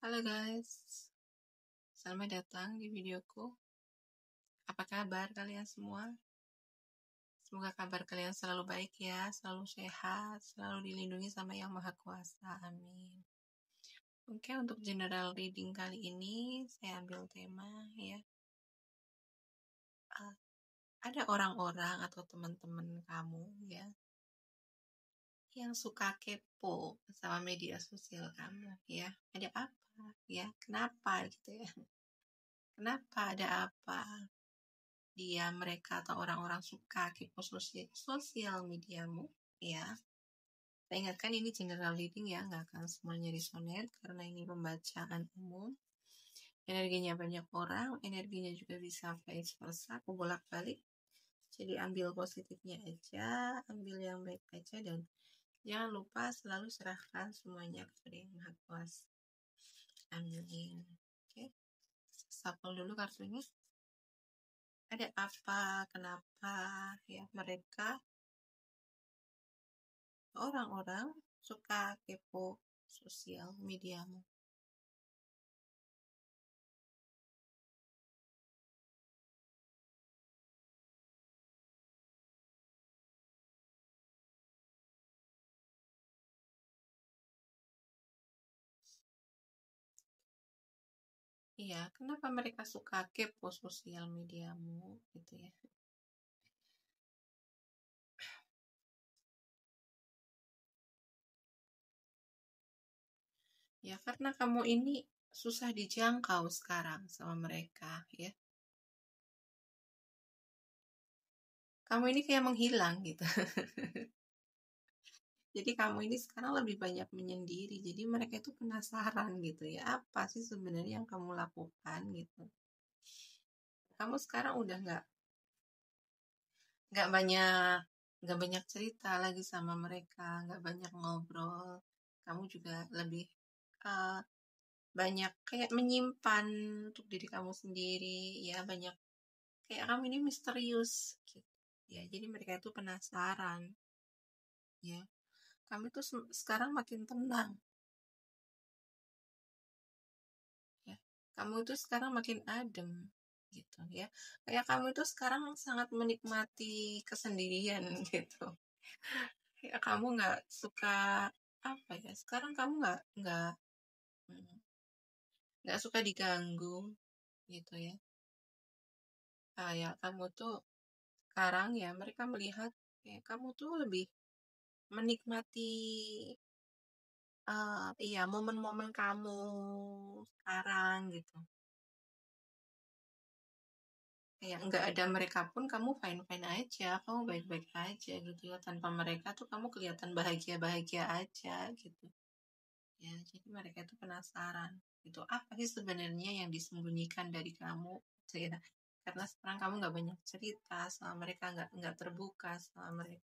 Halo guys, selamat datang di videoku. Apa kabar kalian semua? Semoga kabar kalian selalu baik ya, selalu sehat, selalu dilindungi sama Yang Maha Kuasa. Amin. Oke, untuk general reading kali ini saya ambil tema ya. Ada orang-orang atau teman-teman kamu ya yang suka kepo sama media sosial kamu ya. Ada apa ya? Kenapa gitu ya? Kenapa ada apa? Mereka atau orang-orang suka kepo sosial mediamu ya. Saya ingatkan ini general reading ya, nggak akan semuanya resonate karena ini pembacaan umum. Energinya banyak orang, energinya juga bisa vice versa, aku bolak-balik. Jadi ambil positifnya aja, ambil yang baik aja, dan jangan lupa selalu serahkan semuanya kepada Yang Maha Kuasa. Amin. Oke, shuffle dulu kartunya. Ada apa, kenapa ya mereka orang-orang suka kepo sosial mediamu? Iya, kenapa mereka suka kepo sosial mediamu gitu ya? Ya, karena kamu ini susah dijangkau sekarang sama mereka ya. Kamu ini kayak menghilang gitu. Jadi kamu ini sekarang lebih banyak menyendiri. Jadi mereka itu penasaran gitu ya. Apa sih sebenarnya yang kamu lakukan gitu? Kamu sekarang udah nggak banyak cerita lagi sama mereka, nggak banyak ngobrol. Kamu juga lebih uh, banyak kayak menyimpan untuk diri kamu sendiri ya, banyak kayak kamu ini misterius gitu ya. Jadi mereka itu penasaran ya. Kamu tuh sekarang makin tenang ya. Kamu itu sekarang makin adem gitu ya. Kayak kamu itu sekarang sangat menikmati kesendirian gitu. Ya, kamu nggak suka apa ya? Sekarang kamu nggak suka diganggu gitu ya. Kayak kamu tuh sekarang ya mereka melihat ya kamu tuh lebih menikmati iya momen-momen kamu sekarang gitu. Kayak nggak ada mereka pun kamu fine-fine aja, kamu baik-baik aja gitu ya. Tanpa mereka tuh kamu kelihatan bahagia-bahagia aja gitu. Ya, jadi mereka itu penasaran gitu. Apa sih sebenarnya yang disembunyikan dari kamu? Gitu ya. Karena sekarang kamu nggak banyak cerita sama mereka, nggak terbuka sama mereka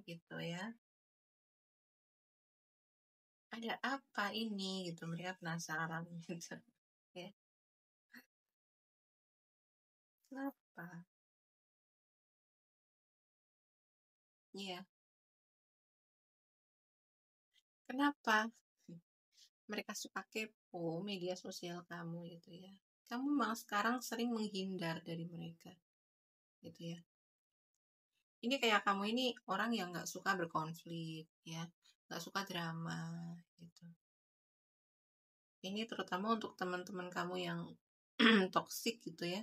gitu ya. Ada apa ini gitu, mereka penasaran gitu ya. Kenapa? Iya, kenapa mereka suka kepo media sosial kamu gitu ya? Kamu memang sekarang sering menghindar dari mereka gitu ya. Ini kayak kamu ini orang yang nggak suka berkonflik ya, nggak suka drama gitu. Ini terutama untuk teman-teman kamu yang toksik gitu ya,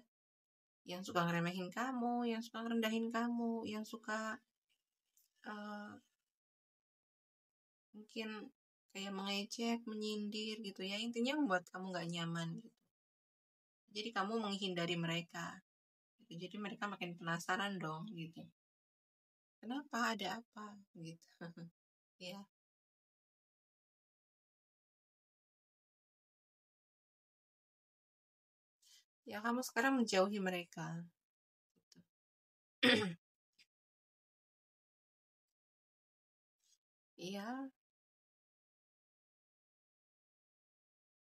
yang suka ngeremehin kamu, yang suka ngerendahin kamu, yang suka uh, mungkin kayak mengejek, menyindir gitu ya. Intinya membuat kamu nggak nyaman gitu. Jadi kamu menghindari mereka. Gitu. Jadi mereka makin penasaran dong gitu. Kenapa? Ada apa? Gitu. Ya. Ya kamu sekarang menjauhi mereka. Gitu. Iya.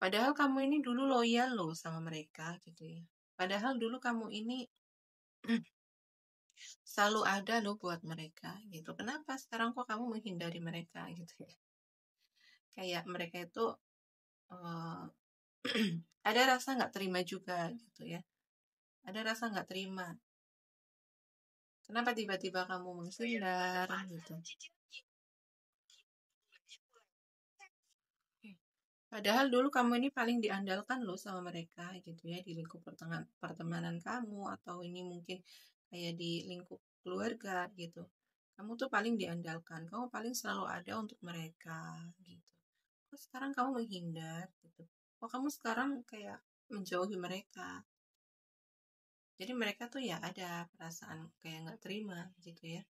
Padahal kamu ini dulu loyal loh sama mereka gitu ya. Padahal dulu kamu ini selalu ada loh buat mereka gitu. Kenapa sekarang kok kamu menghindari mereka gitu ya? Kayak mereka itu eh, ada rasa nggak terima juga gitu ya. Ada rasa nggak terima. Kenapa tiba-tiba kamu menghindar gitu? Padahal dulu kamu ini paling diandalkan loh sama mereka gitu ya, di lingkup pertemanan kamu, atau ini mungkin kayak di lingkup keluarga gitu. Kamu tuh paling diandalkan, kamu paling selalu ada untuk mereka gitu. Kok sekarang kamu menghindar gitu? Kok kamu sekarang kayak menjauhi mereka? Jadi mereka tuh ya ada perasaan kayak nggak terima gitu ya.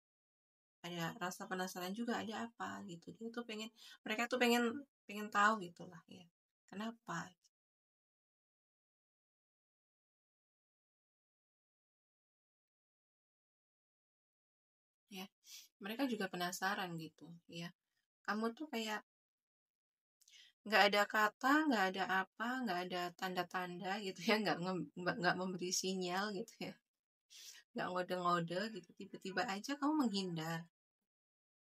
Ada rasa penasaran juga, ada apa gitu. Dia tuh pengen, mereka tuh pengen pengen tahu gitulah ya. Kenapa ya? Mereka juga penasaran gitu ya. Kamu tuh kayak nggak ada kata, nggak ada apa, nggak ada tanda-tanda gitu ya, nggak memberi sinyal gitu ya, nggak ngode-ngode gitu, tiba-tiba aja kamu menghindar,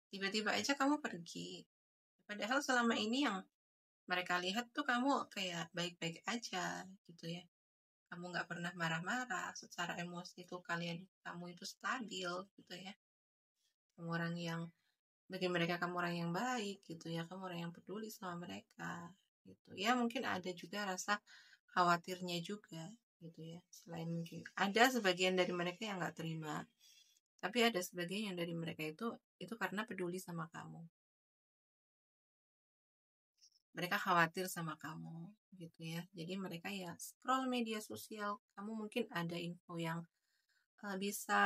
tiba-tiba aja kamu pergi. Padahal selama ini yang mereka lihat tuh kamu kayak baik-baik aja gitu ya. Kamu nggak pernah marah-marah, secara emosi tuh kamu itu stabil gitu ya. Kamu orang yang, bagi mereka kamu orang yang baik gitu ya, kamu orang yang peduli sama mereka gitu ya. Mungkin ada juga rasa khawatirnya juga gitu ya, selain mungkin ada sebagian dari mereka yang nggak terima, tapi ada sebagian yang dari mereka itu karena peduli sama kamu, mereka khawatir sama kamu gitu ya. Jadi mereka ya scroll media sosial kamu, mungkin ada info yang bisa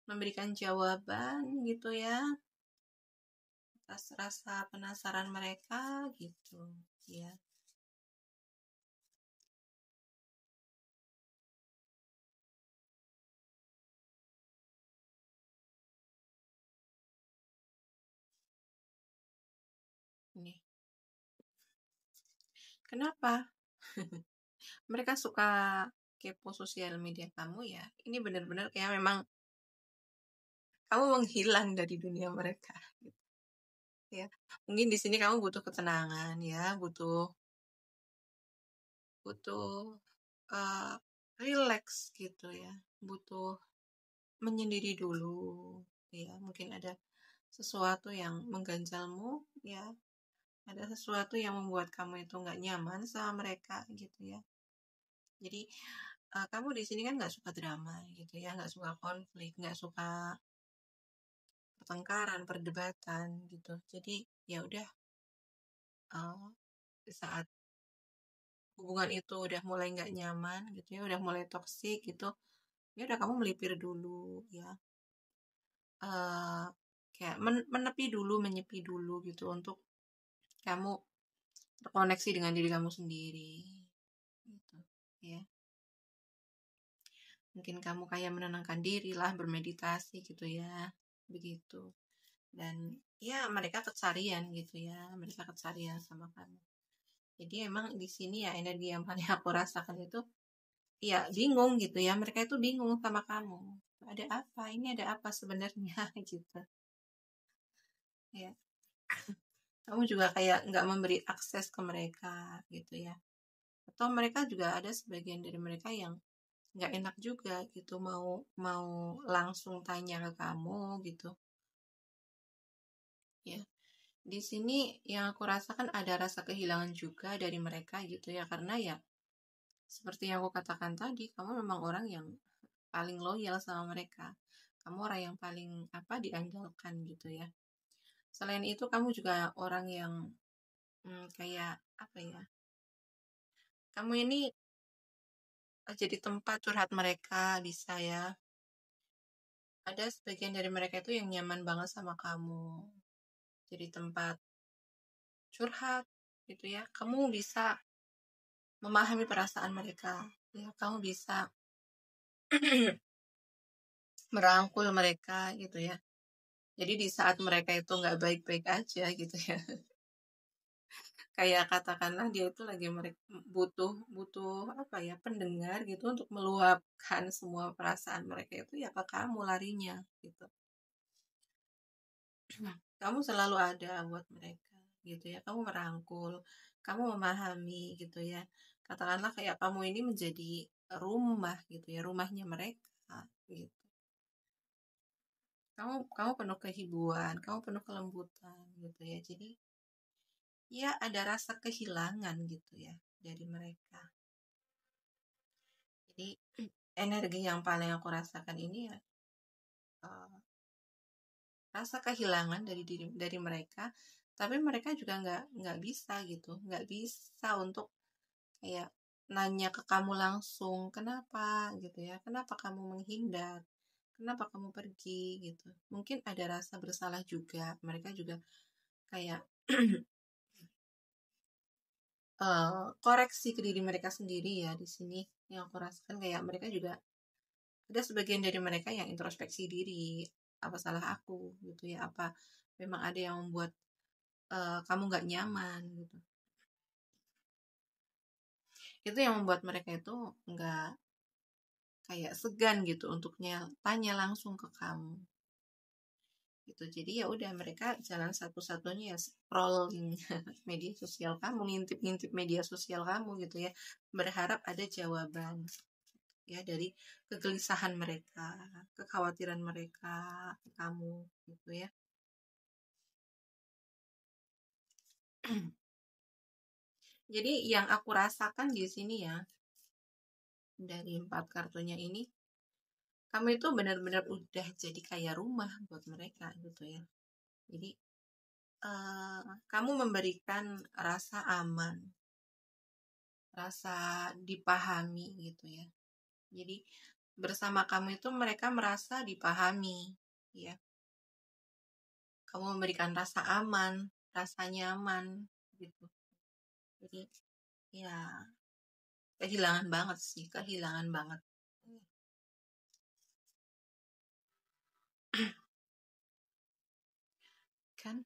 memberikan jawaban gitu ya atas rasa penasaran mereka gitu ya. Ini kenapa mereka suka kepo sosial media kamu ya? Ini benar-benar kayak memang kamu menghilang dari dunia mereka gitu ya. Mungkin di sini kamu butuh ketenangan ya, butuh butuh uh, relax gitu ya, butuh menyendiri dulu ya. Mungkin ada sesuatu yang mengganjalmu ya, ada sesuatu yang membuat kamu itu nggak nyaman sama mereka gitu ya. Jadi kamu di sini kan nggak suka drama gitu ya, nggak suka konflik, nggak suka pertengkaran, perdebatan gitu. Jadi ya udah, di saat hubungan itu udah mulai nggak nyaman gitu ya, udah mulai toksik gitu, ya udah kamu melipir dulu ya, eh kayak menepi dulu, menyepi dulu gitu, untuk kamu terkoneksi dengan diri kamu sendiri gitu ya. Mungkin kamu kayak menenangkan diri lah, bermeditasi gitu ya, begitu. Dan ya mereka kesarian gitu ya, mereka kesarian sama kamu. Jadi emang di sini ya energi yang paling aku rasakan itu ya bingung gitu ya, mereka itu bingung sama kamu, ada apa ini, ada apa sebenarnya gitu ya. Kamu juga kayak nggak memberi akses ke mereka gitu ya, atau mereka juga ada sebagian dari mereka yang nggak enak juga gitu, mau mau langsung tanya ke kamu gitu ya. Di sini yang aku rasakan ada rasa kehilangan juga dari mereka gitu ya, karena ya seperti yang aku katakan tadi, kamu memang orang yang paling loyal sama mereka, kamu orang yang paling apa, diandalkan gitu ya. Selain itu kamu juga orang yang kayak apa ya, kamu ini jadi tempat curhat mereka bisa ya. Ada sebagian dari mereka itu yang nyaman banget sama kamu, jadi tempat curhat gitu ya. Kamu bisa memahami perasaan mereka ya, kamu bisa merangkul mereka gitu ya. Jadi di saat mereka itu nggak baik-baik aja gitu ya, kayak katakanlah dia itu lagi mereka butuh butuh apa ya, pendengar gitu untuk meluapkan semua perasaan mereka itu ya ke kamu larinya gitu. Kamu selalu ada buat mereka gitu ya, kamu merangkul, kamu memahami gitu ya. Katakanlah kayak kamu ini menjadi rumah gitu ya, rumahnya mereka gitu. Kamu penuh kehibuan, kamu penuh kelembutan gitu ya. Jadi ya ada rasa kehilangan gitu ya dari mereka. Jadi energi yang paling aku rasakan ini ya eh, rasa kehilangan dari mereka, tapi mereka juga nggak bisa gitu, nggak bisa untuk kayak nanya ke kamu langsung kenapa gitu ya, kenapa kamu menghindar, kenapa kamu pergi gitu. Mungkin ada rasa bersalah juga, mereka juga kayak koreksi ke diri mereka sendiri ya di sini. Yang aku rasakan kayak mereka juga ada sebagian dari mereka yang introspeksi diri, apa salah aku gitu ya, apa memang ada yang membuat kamu nggak nyaman gitu. Itu yang membuat mereka itu nggak kayak segan gitu untuk tanya langsung ke kamu gitu. Jadi ya udah mereka jalan satu-satunya ya scrolling media sosial kamu, ngintip-ngintip media sosial kamu gitu ya, berharap ada jawaban ya dari kegelisahan mereka, kekhawatiran mereka ke kamu gitu ya. Jadi yang aku rasakan di sini ya dari 4 kartunya ini, kamu itu benar-benar udah jadi kayak rumah buat mereka gitu ya. Jadi kamu memberikan rasa aman, rasa dipahami gitu ya. Jadi bersama kamu itu mereka merasa dipahami ya. Kamu memberikan rasa aman, rasa nyaman gitu. Jadi ya kehilangan banget sih, kehilangan banget. Kan?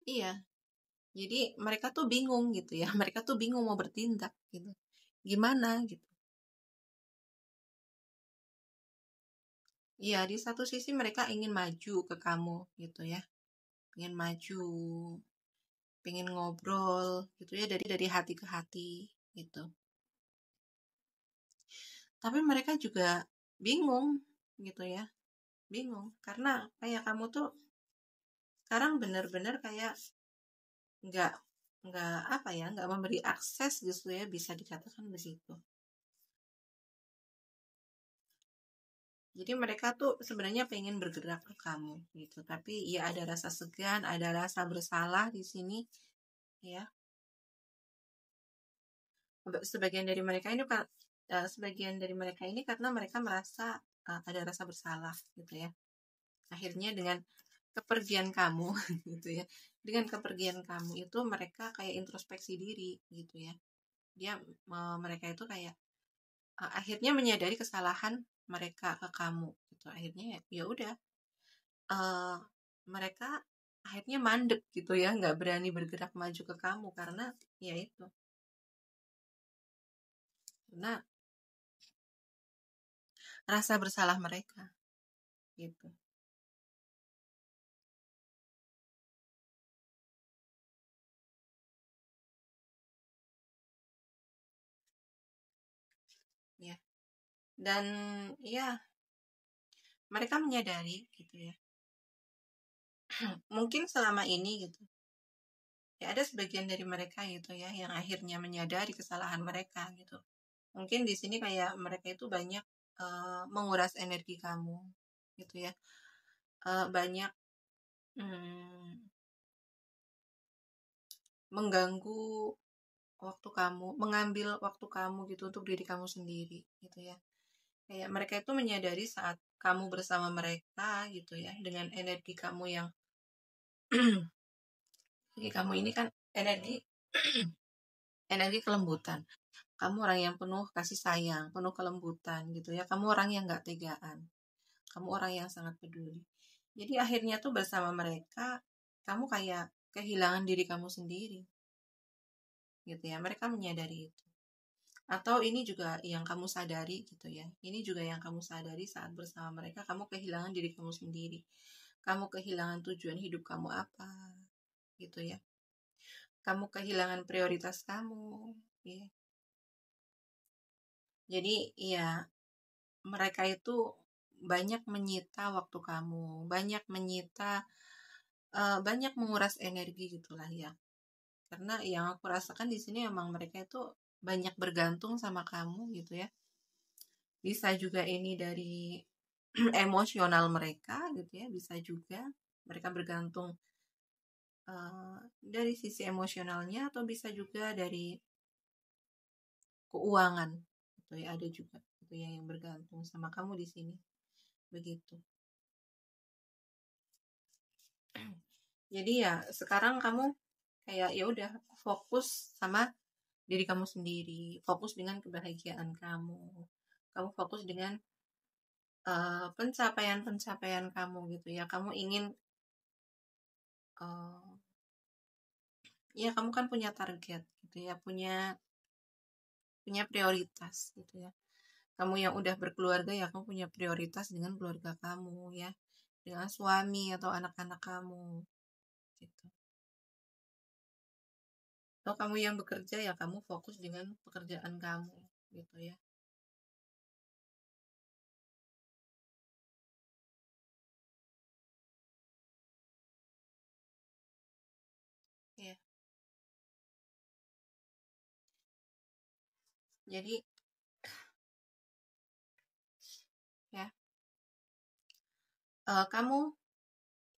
Iya. Jadi mereka tuh bingung gitu ya. Mereka tuh bingung mau bertindak gitu. Gimana gitu. Iya, di satu sisi mereka ingin maju ke kamu gitu ya. Ingin maju, pengen ngobrol gitu ya dari hati ke hati gitu. Tapi mereka juga bingung gitu ya. Bingung karena kayak kamu tuh sekarang benar-benar kayak nggak nggak apa ya, nggak memberi akses gitu ya, bisa dikatakan begitu. Jadi mereka tuh sebenarnya pengen bergerak ke kamu gitu, tapi ya ada rasa segan, ada rasa bersalah di sini ya. Sebagian dari mereka ini sebagian dari mereka ini karena mereka merasa ada rasa bersalah gitu ya. Akhirnya dengan kepergian kamu gitu ya. Dengan kepergian kamu itu mereka kayak introspeksi diri gitu ya. Mereka itu kayak akhirnya menyadari kesalahan mereka ke kamu gitu. Akhirnya ya udah uh, mereka akhirnya mandek gitu ya, nggak berani bergerak maju ke kamu karena ya itu, karena rasa bersalah mereka gitu ya. Dan ya mereka menyadari gitu ya. Mungkin selama ini gitu ya ada sebagian dari mereka gitu ya yang akhirnya menyadari kesalahan mereka gitu. Mungkin di sini kayak mereka itu banyak menguras energi kamu gitu ya. Banyak mengganggu waktu kamu, mengambil waktu kamu gitu untuk diri kamu sendiri gitu ya. Kayak mereka itu menyadari saat kamu bersama mereka gitu ya, dengan energi kamu yang energi kamu ini kan energi energi kelembutan. Kamu orang yang penuh kasih sayang, penuh kelembutan gitu ya. Kamu orang yang nggak tegaan. Kamu orang yang sangat peduli. Jadi akhirnya tuh bersama mereka, kamu kayak kehilangan diri kamu sendiri gitu ya. Mereka menyadari itu. Atau ini juga yang kamu sadari gitu ya. Ini juga yang kamu sadari saat bersama mereka, kamu kehilangan diri kamu sendiri. kamu kehilangan tujuan hidup kamu apa, gitu ya. Kamu kehilangan prioritas kamu, ya. Jadi ya mereka itu banyak menyita waktu kamu, banyak menguras energi gitulah ya. Karena yang aku rasakan di sini emang mereka itu banyak bergantung sama kamu gitu ya. Bisa juga ini dari emosional mereka gitu ya, bisa juga mereka bergantung dari sisi emosionalnya, atau bisa juga dari keuangan gitu ya, ada juga gitu ya yang bergantung sama kamu di sini, begitu. Jadi ya sekarang kamu kayak ya udah fokus sama diri kamu sendiri, fokus dengan kebahagiaan kamu, kamu fokus dengan pencapaian-pencapaian kamu gitu ya. Kamu ingin uh, ya kamu kan punya target gitu ya, punya prioritas gitu ya. Kamu yang udah berkeluarga ya kamu punya prioritas dengan keluarga kamu ya, dengan suami atau anak-anak kamu gitu. Atau kamu yang bekerja ya kamu fokus dengan pekerjaan kamu gitu ya. Ya, jadi ya kamu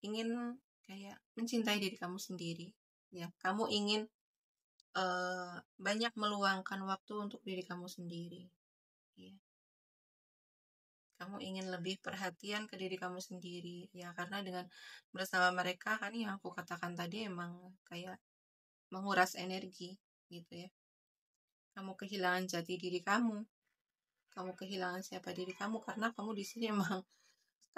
ingin kayak mencintai diri kamu sendiri ya. Kamu ingin banyak meluangkan waktu untuk diri kamu sendiri ya. Kamu ingin lebih perhatian ke diri kamu sendiri ya, karena dengan bersama mereka kan yang aku katakan tadi emang kayak menguras energi gitu ya. Kamu kehilangan jati diri kamu kehilangan siapa diri kamu, karena kamu di sini emang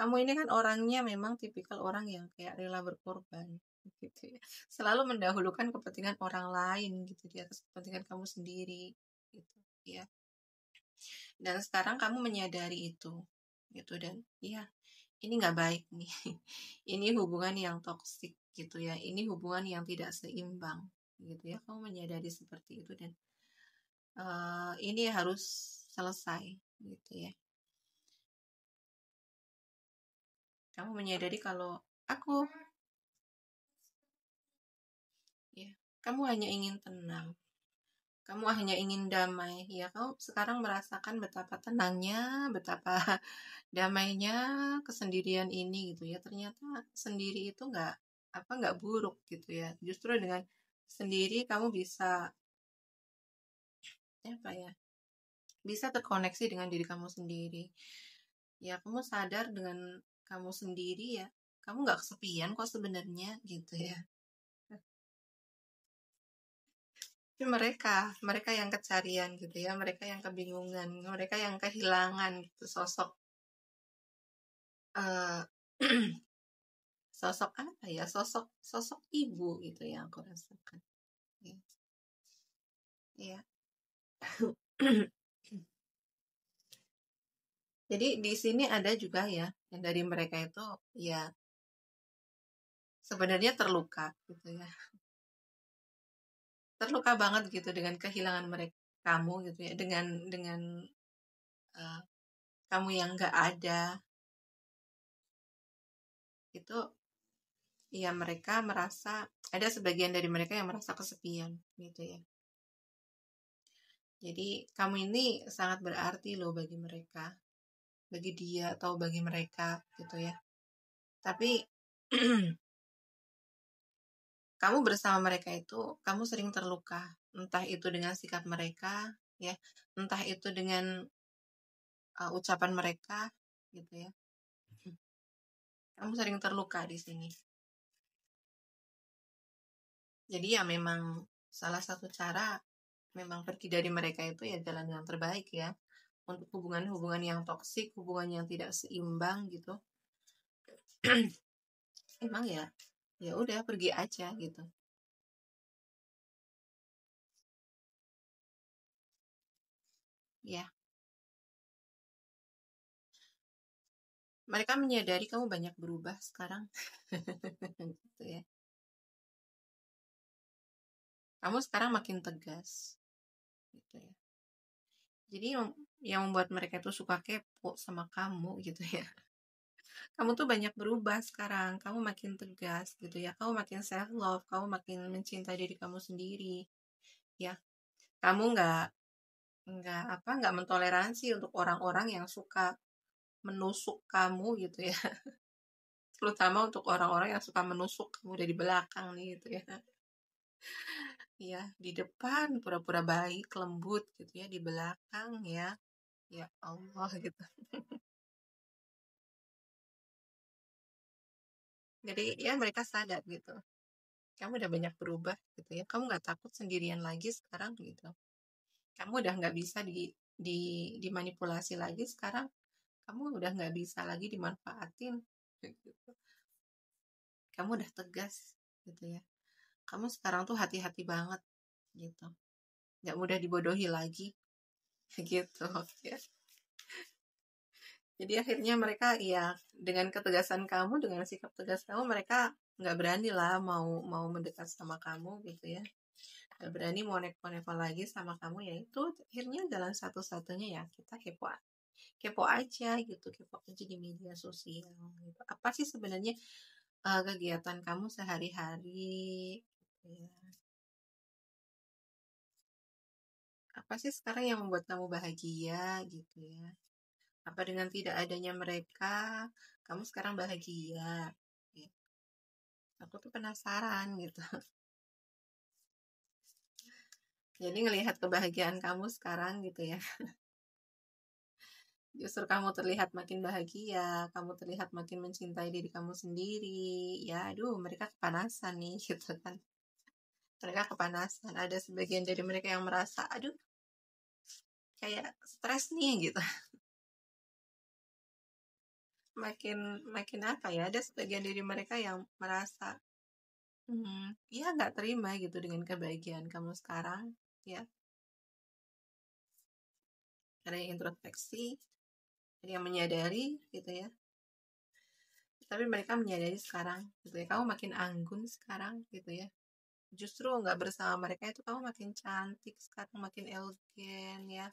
kamu ini kan orangnya memang tipikal orang yang kayak rela berkorban gitu ya, selalu mendahulukan kepentingan orang lain gitu di atas kepentingan kamu sendiri gitu ya. Dan sekarang kamu menyadari itu gitu, dan iya ini nggak baik nih. Ini hubungan yang toksik gitu ya, ini hubungan yang tidak seimbang gitu ya. Kamu menyadari seperti itu, dan ini harus selesai gitu ya. Kamu menyadari kalau aku ya, kamu hanya ingin tenang, kamu hanya ingin damai ya. Kamu sekarang merasakan betapa tenangnya, betapa damainya kesendirian ini gitu ya. Ternyata sendiri itu nggak buruk gitu ya. Justru dengan sendiri kamu bisa apa ya, bisa terkoneksi dengan diri kamu sendiri ya. Kamu sadar dengan kamu sendiri ya, kamu nggak kesepian kok sebenarnya gitu ya. Tapi mereka yang kecarian gitu ya, mereka yang kebingungan, mereka yang kehilangan gitu sosok uh, sosok apa ya, sosok sosok ibu gitu yang aku rasakan ya, ya. Jadi di sini ada juga ya yang dari mereka itu ya sebenarnya terluka gitu ya, terluka banget gitu dengan kehilangan mereka, kamu gitu ya, dengan uh, kamu yang nggak ada itu ya. Mereka merasa, ada sebagian dari mereka yang merasa kesepian gitu ya. Jadi kamu ini sangat berarti loh bagi mereka, bagi dia atau bagi mereka gitu ya. Tapi kamu bersama mereka itu kamu sering terluka, entah itu dengan sikap mereka ya, entah itu dengan ucapan mereka gitu ya. Kamu sering terluka di sini. Jadi ya memang salah satu cara memang pergi dari mereka itu ya jalan yang terbaik ya, untuk hubungan-hubungan yang toksik, hubungan yang tidak seimbang gitu. Emang ya ya udah pergi aja gitu ya. Mereka menyadari kamu banyak berubah sekarang. Gitu ya. Kamu sekarang makin tegas. Gitu ya. Jadi yang membuat mereka itu suka kepo sama kamu gitu ya. Kamu tuh banyak berubah sekarang. Kamu makin tegas gitu ya. Kamu makin self love. Kamu makin mencintai diri kamu sendiri. Ya. Kamu nggak mentoleransi untuk orang-orang yang suka menusuk kamu gitu ya. Terutama untuk orang-orang yang suka menusuk kamu dari belakang nih gitu ya. Ya, di depan pura-pura baik, lembut gitu ya, di belakang ya. Ya Allah gitu. Jadi ya mereka sadar gitu. Kamu udah banyak berubah gitu ya. Kamu nggak takut sendirian lagi sekarang gitu. Kamu udah nggak bisa di dimanipulasi lagi sekarang. Kamu udah nggak bisa lagi dimanfaatin gitu. Kamu udah tegas gitu ya. Kamu sekarang tuh hati-hati banget gitu. Nggak mudah dibodohi lagi gitu ya. Jadi akhirnya mereka ya dengan ketegasan kamu, dengan sikap tegas kamu, mereka nggak berani lah mau mau mendekat sama kamu gitu ya. Nggak berani mau neko-neko lagi sama kamu, ya itu akhirnya jalan satu-satunya ya kita kepo kepo aja gitu, kepo aja di media sosial gitu. Apa sih sebenarnya kegiatan kamu sehari-hari gitu ya. Apa sih sekarang yang membuat kamu bahagia gitu ya. Apa dengan tidak adanya mereka kamu sekarang bahagia gitu. Aku tuh penasaran gitu. Jadi ngelihat kebahagiaan kamu sekarang gitu ya. Justru kamu terlihat makin bahagia, kamu terlihat makin mencintai diri kamu sendiri. Ya, aduh, mereka kepanasan nih gitu kan. Mereka kepanasan. Ada sebagian dari mereka yang merasa, aduh, kayak stres nih gitu. Makin makin apa ya? Ada sebagian dari mereka yang merasa, ya nggak terima gitu dengan kebahagiaan kamu sekarang, ya. Ada yang introspeksi, ada yang menyadari gitu ya. Tapi mereka menyadari sekarang gitu ya, kamu makin anggun sekarang gitu ya. Justru nggak bersama mereka itu kamu makin cantik sekarang, makin elegan ya.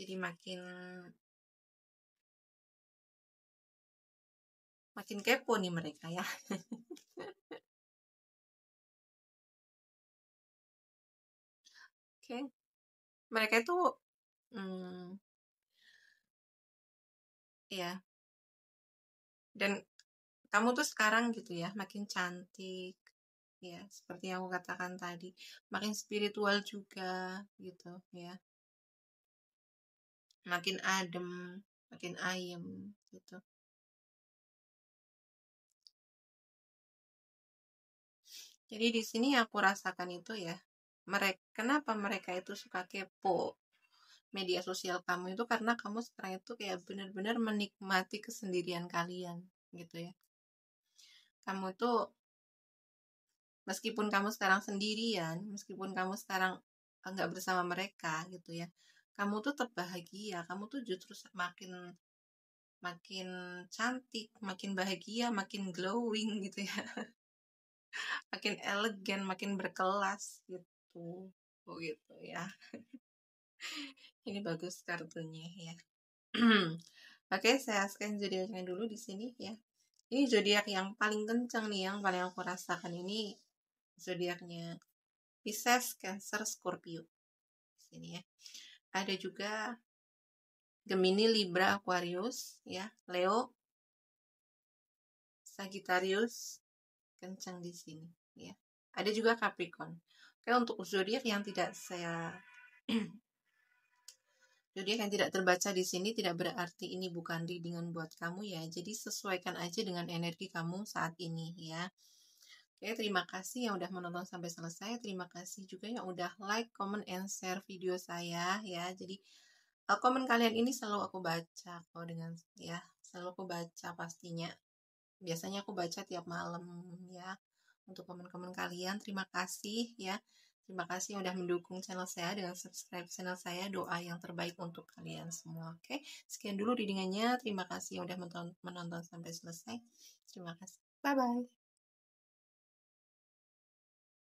Jadi makin makin kepo nih mereka ya. Oke, mereka itu hmm, ya. Dan kamu tuh sekarang gitu ya makin cantik ya, seperti yang aku katakan tadi, makin spiritual juga gitu ya, makin adem, makin ayem gitu. Jadi di sini aku rasakan itu ya, kenapa mereka itu suka kepo media sosial kamu itu karena kamu sekarang itu kayak benar-benar menikmati kesendirian kalian gitu ya. Kamu tuh meskipun kamu sekarang sendirian, meskipun kamu sekarang nggak bersama mereka gitu ya, kamu tuh tetap bahagia, kamu tuh justru makin makin cantik, makin bahagia, makin glowing gitu ya, makin elegan, makin berkelas gitu. Oh gitu ya. Ini bagus kartunya ya. Oke, saya scan zodiaknya dulu di sini ya. Ini zodiak yang paling kencang nih, yang paling aku rasakan ini zodiaknya Pisces, Cancer, Scorpio. Di sini ya. Ada juga Gemini, Libra, Aquarius, ya, Leo, Sagittarius, kencang di sini, ya. Ada juga Capricorn. Oke, untuk zodiak yang tidak saya zodiak yang tidak terbaca di sini tidak berarti ini bukan readingan buat kamu ya. Jadi sesuaikan aja dengan energi kamu saat ini ya. Oke, terima kasih yang udah menonton sampai selesai. Terima kasih juga yang udah like, comment, and share video saya ya. Jadi komen kalian ini selalu aku baca kok, dengan ya, selalu aku baca pastinya. Biasanya aku baca tiap malam ya. Untuk komen-komen kalian, terima kasih ya. Terima kasih udah mendukung channel saya dengan subscribe channel saya. Doa yang terbaik untuk kalian semua. Oke, sekian dulu readingannya. Terima kasih yang udah menonton sampai selesai. Terima kasih. Bye bye.